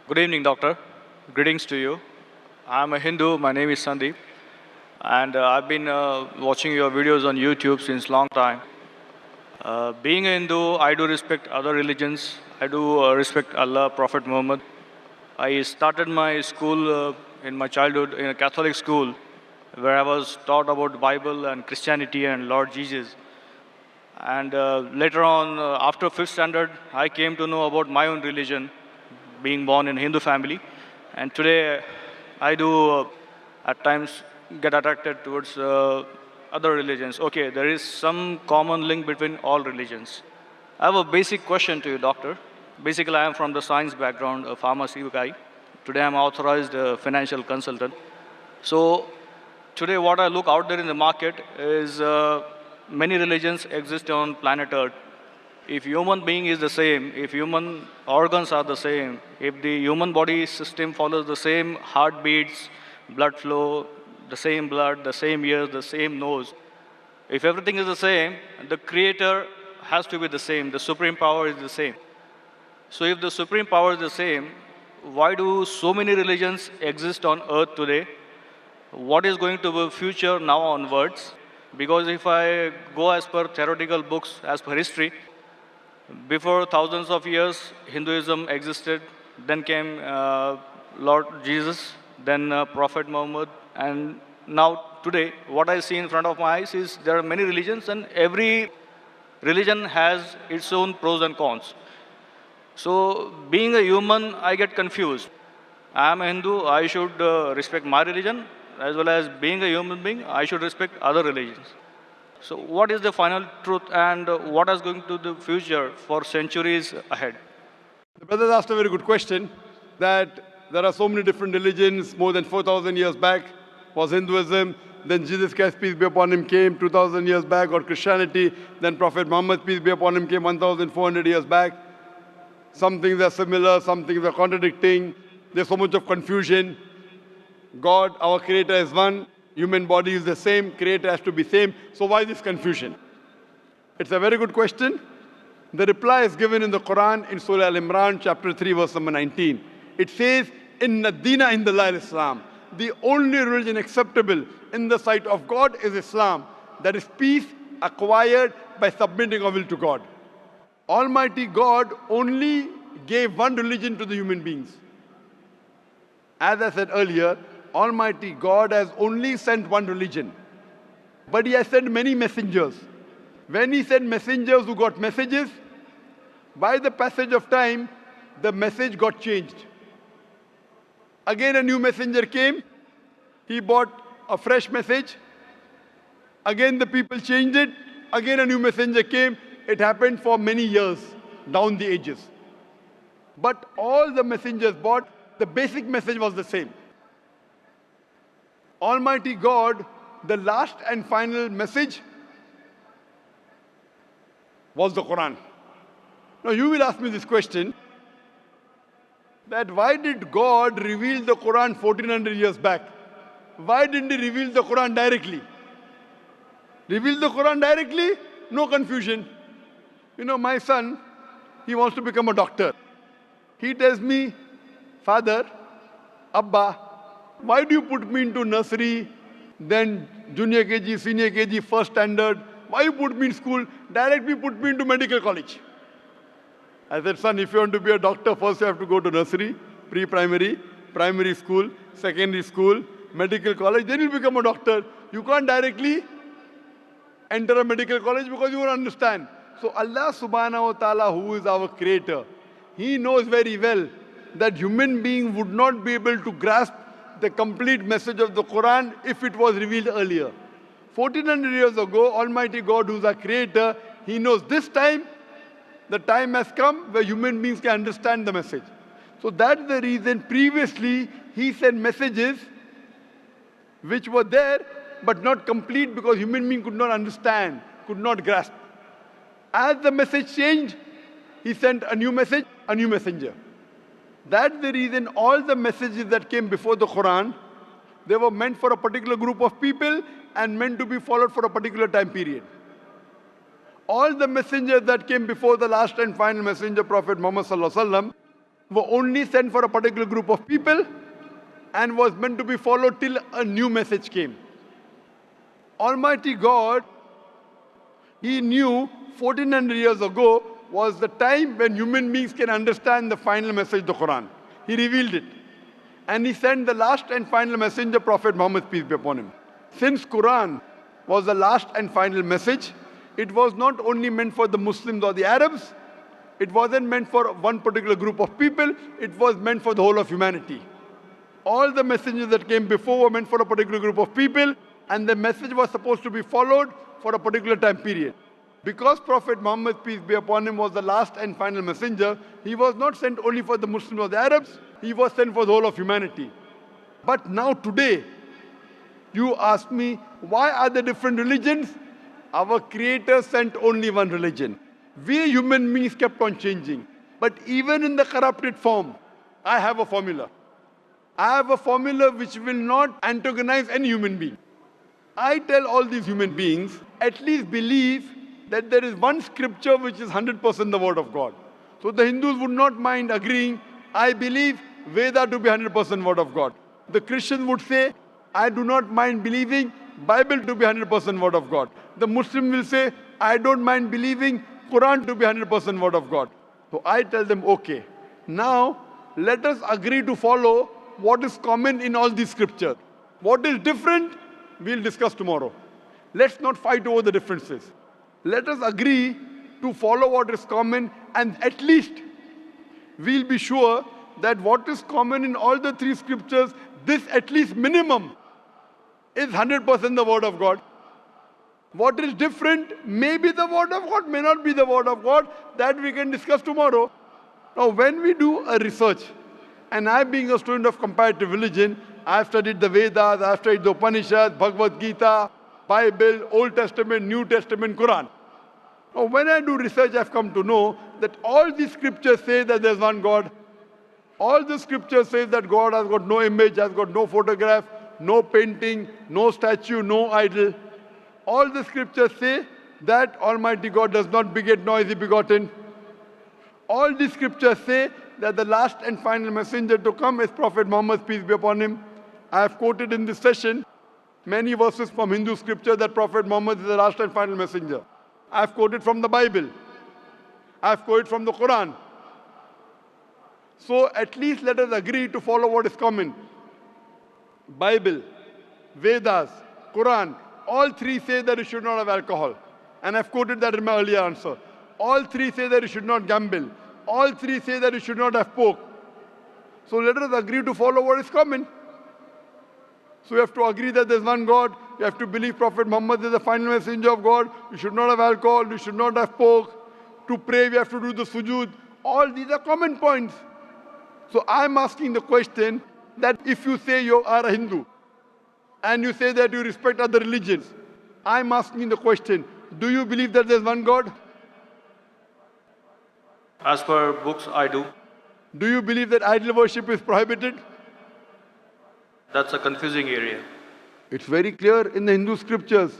Good evening, doctor. Greetings to you. I'm a Hindu. My name is Sandeep, and I've been watching your videos on YouTube since long time. Being a Hindu, I do respect other religions. I do respect Allah, Prophet Muhammad. I started my school in my childhood in a Catholic school, where I was taught about Bible and Christianity and Lord Jesus. And later on, after fifth standard, I came to know about my own religion, being born in a Hindu family. And today, I do at times get attracted towards other religions. Okay, there is some common link between all religions. I have a basic question to you, doctor. Basically, I am from the science background, a pharmacy guy. Today, I'm authorized financial consultant. So today, what I look out there in the market is many religions exist on planet Earth. If human being is the same, if human organs are the same, if the human body system follows the same heartbeats, blood flow, the same blood, the same ears, the same nose, if everything is the same, the creator has to be the same, the supreme power is the same. So if the supreme power is the same, why do so many religions exist on earth today? What is going to be future now onwards? Because if I go as per theoretical books, as per history, before thousands of years, Hinduism existed. Then came Lord Jesus, then Prophet Muhammad, and now today, what I see in front of my eyes is there are many religions, and every religion has its own pros and cons. So, being a human, I get confused. I am a Hindu, I should respect my religion, as well as being a human being, I should respect other religions. So, what is the final truth, and what is going to the future for centuries ahead? The brother asked a very good question, that there are so many different religions. More than 4,000 years back was Hinduism. Then Jesus Christ, peace be upon him, came 2,000 years back, or Christianity. Then Prophet Muhammad, peace be upon him, came 1,400 years back. Some things are similar, some things are contradicting. There's so much of confusion. God, our creator, is one. Human body is the same. Creator has to be same. So why this confusion? It's a very good question. The reply is given in the Quran in Surah Al-Imran, chapter 3, verse number 19. It says, Inna Dina indallahil Islam. The only religion acceptable in the sight of God is Islam. That is peace acquired by submitting our will to God. Almighty God only gave one religion to the human beings. As I said earlier, Almighty God has only sent one religion. But He has sent many messengers. When He sent messengers who got messages, by the passage of time, the message got changed. Again, a new messenger came. He brought a fresh message. Again, the people changed it. Again, a new messenger came. It happened for many years, down the ages. But all the messengers brought, the basic message was the same. Almighty God, the last and final message was the Quran. Now you will ask me this question, that why did God reveal the Quran 1400 years back? Why didn't He reveal the Quran directly? Reveal the Quran directly? No confusion. You know, my son, he wants to become a doctor. He tells me, Father, Abba, why do you put me into nursery, then junior KG, senior KG, first standard? Why you put me in school? Directly put me into medical college. I said, son, if you want to be a doctor, first you have to go to nursery, pre-primary, primary school, secondary school, medical college, then you'll become a doctor. You can't directly enter a medical college because you won't understand. So Allah subhanahu wa ta'ala, who is our creator, He knows very well that human being would not be able to grasp the complete message of the Quran if it was revealed earlier. 1400 years ago, Almighty God, who is our creator, He knows this time, the time has come where human beings can understand the message. So that's the reason previously He sent messages which were there but not complete because human being could not understand, could not grasp. As the message changed, He sent a new message, a new messenger. That's the reason all the messages that came before the Quran, they were meant for a particular group of people and meant to be followed for a particular time period. All the messengers that came before the last and final messenger, Prophet Muhammad Sallallahu Alaihi Wasallam, were only sent for a particular group of people and was meant to be followed till a new message came. Almighty God, He knew 1400 years ago was the time when human beings can understand the final message of the Quran. He revealed it. And He sent the last and final messenger, Prophet Muhammad, peace be upon him. Since Quran was the last and final message, it was not only meant for the Muslims or the Arabs, it wasn't meant for one particular group of people, it was meant for the whole of humanity. All the messengers that came before were meant for a particular group of people, and the message was supposed to be followed for a particular time period. Because Prophet Muhammad, peace be upon him, was the last and final messenger, he was not sent only for the Muslims or the Arabs, he was sent for the whole of humanity. But now today, you ask me, why are there different religions? Our Creator sent only one religion. We human beings kept on changing. But even in the corrupted form, I have a formula. I have a formula which will not antagonize any human being. I tell all these human beings, at least believe that there is one scripture which is 100% the word of God. So the Hindus would not mind agreeing, I believe Veda to be 100% word of God. The Christians would say, I do not mind believing Bible to be 100% word of God. The Muslim will say, I don't mind believing Quran to be 100% word of God. So I tell them, okay, now let us agree to follow what is common in all these scriptures. What is different, we'll discuss tomorrow. Let's not fight over the differences. Let us agree to follow what is common, and at least we'll be sure that what is common in all the three scriptures, this at least minimum is 100% the word of God. What is different may be the word of God, may not be the word of God. That we can discuss tomorrow. Now, when we do a research, and I being a student of comparative religion, I've studied the Vedas, I've studied the Upanishads, Bhagavad Gita, Bible, Old Testament, New Testament, Quran. Now, when I do research, I've come to know that all these scriptures say that there's one God. All the scriptures say that God has got no image, has got no photograph, no painting, no statue, no idol. All the scriptures say that Almighty God does not beget nor is He begotten. All the scriptures say that the last and final messenger to come is Prophet Muhammad, peace be upon him. I have quoted in this session many verses from Hindu scripture that Prophet Muhammad is the last and final messenger. I have quoted from the Bible. I have quoted from the Quran. So at least let us agree to follow what is common. Bible, Vedas, Quran, all three say that you should not have alcohol. And I've quoted that in my earlier answer. All three say that you should not gamble. All three say that you should not have pork. So let us agree to follow what is common. So you have to agree that there's one God. You have to believe Prophet Muhammad is the final messenger of God. You should not have alcohol. You should not have pork. To pray, we have to do the sujood. All these are common points. So I'm asking the question that if you say you are a Hindu and you say that you respect other religions, I'm asking the question, do you believe that there's one God? As per books, I do. Do you believe that idol worship is prohibited? That's a confusing area. It's very clear in the Hindu scriptures.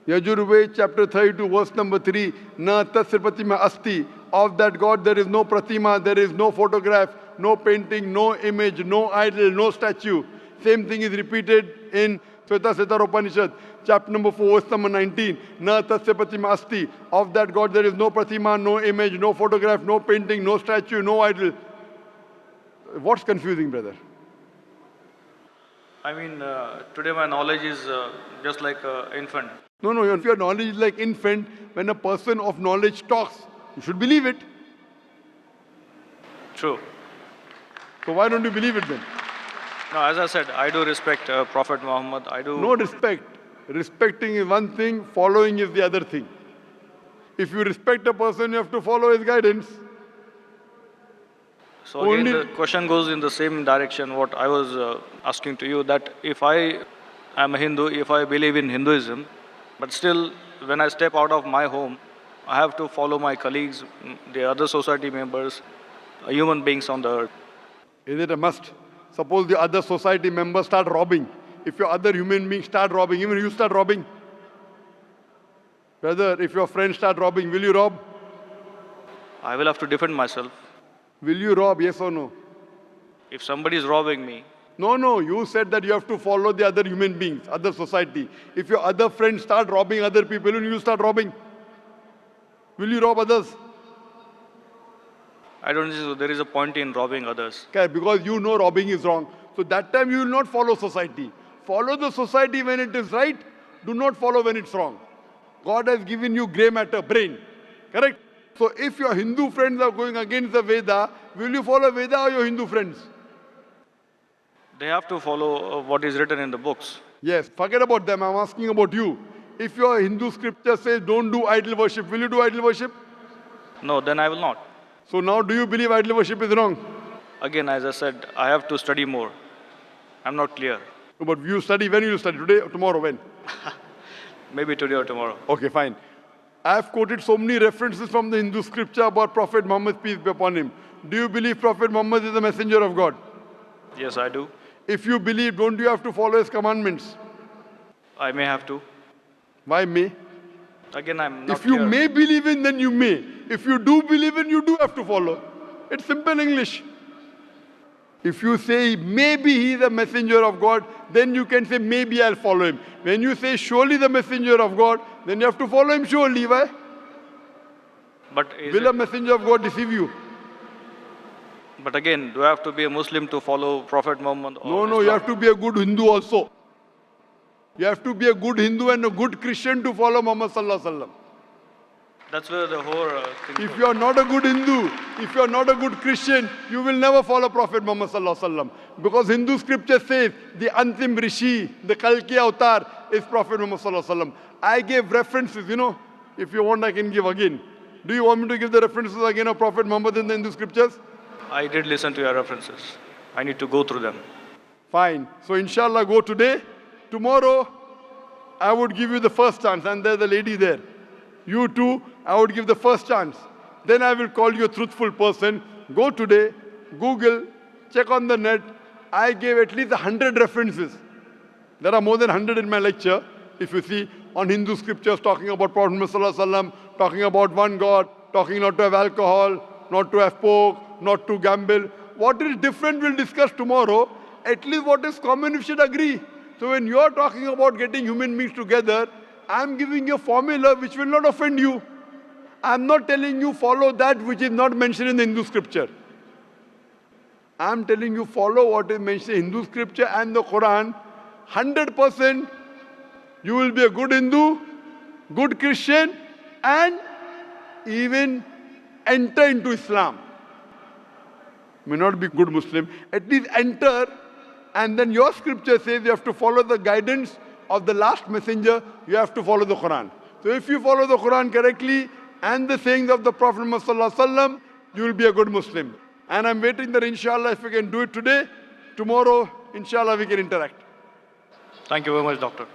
Yajurved chapter 32 verse number 3, Na tasya pratima asti. Of that God there is no pratima, there is no photograph, no painting, no image, no idol, no statue. Same thing is repeated in Shveta Upanishad, chapter number 4, verse number 19. Na tasya pratima asti. Of that God there is no pratima, no image, no photograph, no painting, no statue, no idol. What's confusing, brother? I mean, today my knowledge is just like an infant. No, if your knowledge is like infant, when a person of knowledge talks, you should believe it. True. So why don't you believe it then? No, as I said, I do respect Prophet Muhammad. I do. No respect. Respecting is one thing, following is the other thing. If you respect a person, you have to follow his guidance. So again, the question goes in the same direction what I was asking to you, that if I am a Hindu, if I believe in Hinduism, but still when I step out of my home, I have to follow my colleagues, the other society members, human beings on the earth. Is it a must? Suppose the other society members start robbing. If your other human beings start robbing, even you start robbing. Brother, if your friends start robbing, will you rob? I will have to defend myself. Will you rob, yes or no? If somebody is robbing me, No, you said that you have to follow the other human beings, other society. If your other friends start robbing other people, will you start robbing? Will you rob others? I don't think there is a point in robbing others. Okay, because you know robbing is wrong. So that time you will not follow society. Follow the society when it is right. Do not follow when it's wrong. God has given you grey matter, brain. Correct? So if your Hindu friends are going against the Veda, will you follow Veda or your Hindu friends? They have to follow what is written in the books. Yes, forget about them. I'm asking about you. If your Hindu scripture says don't do idol worship, will you do idol worship? No, then I will not. So now do you believe idol worship is wrong? Again, as I said, I have to study more. I'm not clear. No, but you study, when will you study? Today or tomorrow? When? Maybe today or tomorrow. Okay, fine. I have quoted so many references from the Hindu scripture about Prophet Muhammad, peace be upon him. Do you believe Prophet Muhammad is the messenger of God? Yes, I do. If you believe, don't you have to follow his commandments? I may have to. Why may? Again, I'm not If you clear. may believe in, then you may. If you do believe in, you do have to follow. It's simple English. If you say maybe he is a messenger of God, then you can say maybe I'll follow him. When you say surely the messenger of God, then you have to follow him surely. Why? But, is Will a it, messenger of God deceive you? but again, do I have to be a Muslim to follow Prophet Muhammad? Or No, you Islam? have to be a good Hindu also. You have to be a good Hindu and a good Christian to follow Muhammad Sallallahu Alaihi Wasallam. That's where the whole thing If goes. you are not a good Hindu, if you are not a good Christian, you will never follow Prophet Muhammad Sallallahu Alaihi Wasallam. Because Hindu scripture says the Antim Rishi, the Kalki Avatar is Prophet Muhammad Sallallahu Alaihi Wasallam. I gave references, if you want I can give again. Do you want me to give the references again of Prophet Muhammad in the Hindu scriptures? I did listen to your references. I need to go through them. Fine. So inshallah go today. Tomorrow, I would give you the first chance and there's a lady there. You too, I would give the first chance. Then I will call you a truthful person. Go today, Google, check on the net. I gave at least 100 references. There are more than 100 in my lecture. If you see on Hindu scriptures talking about Prophet Muhammad Sallallahu Alaihi Wasallam, talking about one God, talking not to have alcohol, not to have pork, not to gamble. What is different we'll discuss tomorrow. At least what is common we should agree. So when you are talking about getting human beings together, I'm giving you a formula which will not offend you. I'm not telling you follow that which is not mentioned in the Hindu scripture. I'm telling you follow what is mentioned in Hindu scripture and the Quran. 100% you will be a good Hindu, good Christian and even enter into Islam. May not be good Muslim, at least enter, and then your scripture says you have to follow the guidance of the last messenger, you have to follow the Quran. So if you follow the Quran correctly and the sayings of the Prophet Muhammad Sallallahu Alaihi Wasallam, you will be a good Muslim. And I'm waiting that inshallah if we can do it today, tomorrow inshallah we can interact. Thank you very much, doctor.